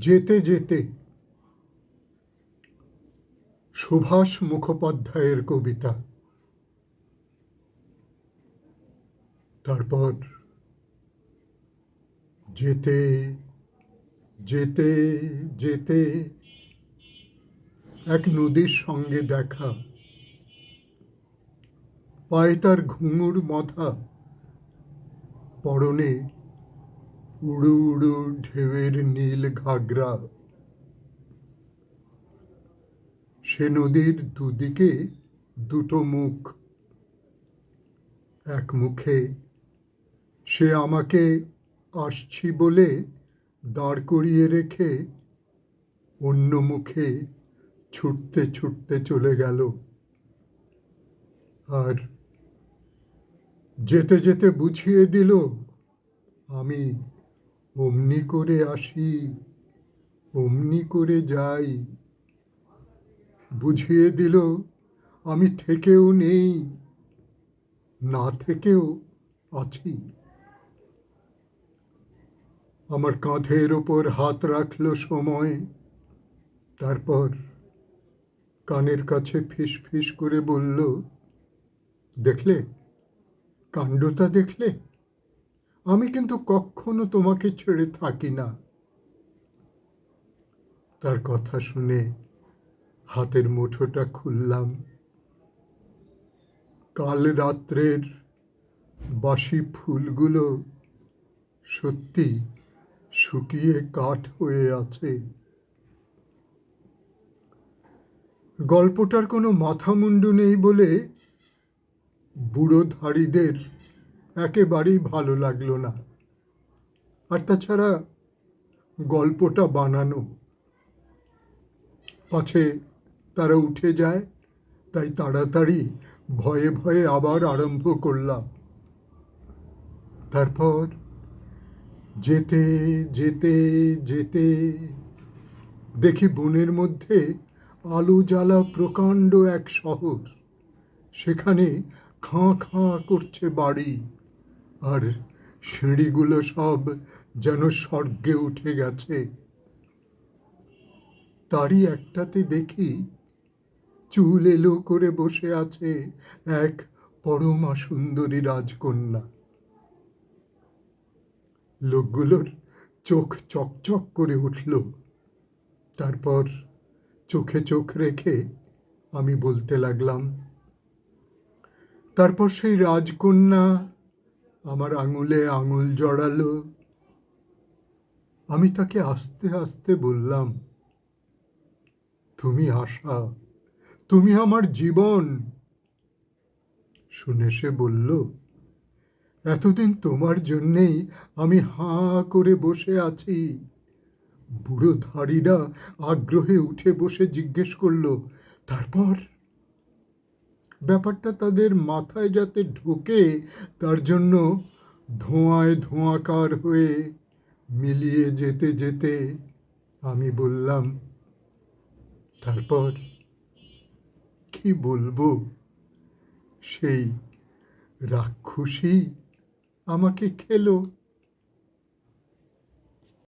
যেতে যেতে সুভাষ মুখোপাধ্যায়ের কবিতা। তারপর যেতে যেতে যেতে এক নদীর সঙ্গে দেখা, পায়ে তার ঘুঙুর মথা, পরনে উড়ু উড়ু ঢেউয়ের নীল ঘাগরা। সে নদীর দুদিকে দুটো মুখ, এক মুখে সে আমাকে আসছি বলে দাঁড় করিয়ে রেখে অন্য মুখে ছুটতে ছুটতে চলে গেল। আর যেতে যেতে বুঝিয়ে দিল, আমি অমনি করে আসি, অমনি করে যাই। বুঝিয়ে দিল আমি থেকেও নেই, না থেকেও আছি। আমার কাঁধের ওপর হাত রাখল সময়, তারপর কানের কাছে ফিস ফিস করে বলল, দেখলে, কাণ্ডটা দেখলে? আমি কিন্তু কখনো তোমাকে ছেড়ে থাকি না। তার কথা শুনে হাতের মুঠোটা খুললাম। কাল রাত্রের বাসি ফুলগুলো সত্যি শুকিয়ে কাঠ হয়ে আছে। গল্পটার কোনো মাথা মুন্ডু নেই বলে বুড়ো ধাড়িদের একেবারেই ভালো লাগলো না। আর তাছাড়া গল্পটা বানানো, পাছে তারা উঠে যায়, তাই তাড়াতাড়ি ভয়ে ভয়ে আবার আরম্ভ করলাম। তারপর যেতে যেতে যেতে দেখি বনের মধ্যে আলো জ্বালা প্রকাণ্ড এক শহর। সেখানে খাঁ খাঁ করছে বাড়ি, আর সিঁড়িগুলো সব যেন স্বর্গে উঠে গেছে। তারই একটাতে দেখি চুল এলো করে বসে আছে এক পরমা সুন্দরী রাজকন্যা। লোকগুলোর চোখ চকচক করে উঠল। তারপর চোখে চোখ রেখে আমি বলতে লাগলাম, তারপর সেই রাজকন্যা আমার আঙুলে আঙুল জড়ালো। আমি তাকে আস্তে আস্তে বললাম, তুমি আশা, তুমি আমার জীবন। শুনে সে বলল, এতদিন তোমার জন্যেই আমি হাঁ করে বসে আছি। বুড়ো ধাড়িরা আগ্রহে উঠে বসে জিজ্ঞেস করল, তারপর? ব্যাপারটা তাদের মাথায় যাতে ঢোকে তার জন্য ধোঁয়ায় ধোঁয়াকার হয়ে মিলিয়ে যেতে যেতে আমি বললাম, তারপর কি বলবো, সেই রাক্ষসী আমাকে খেলো।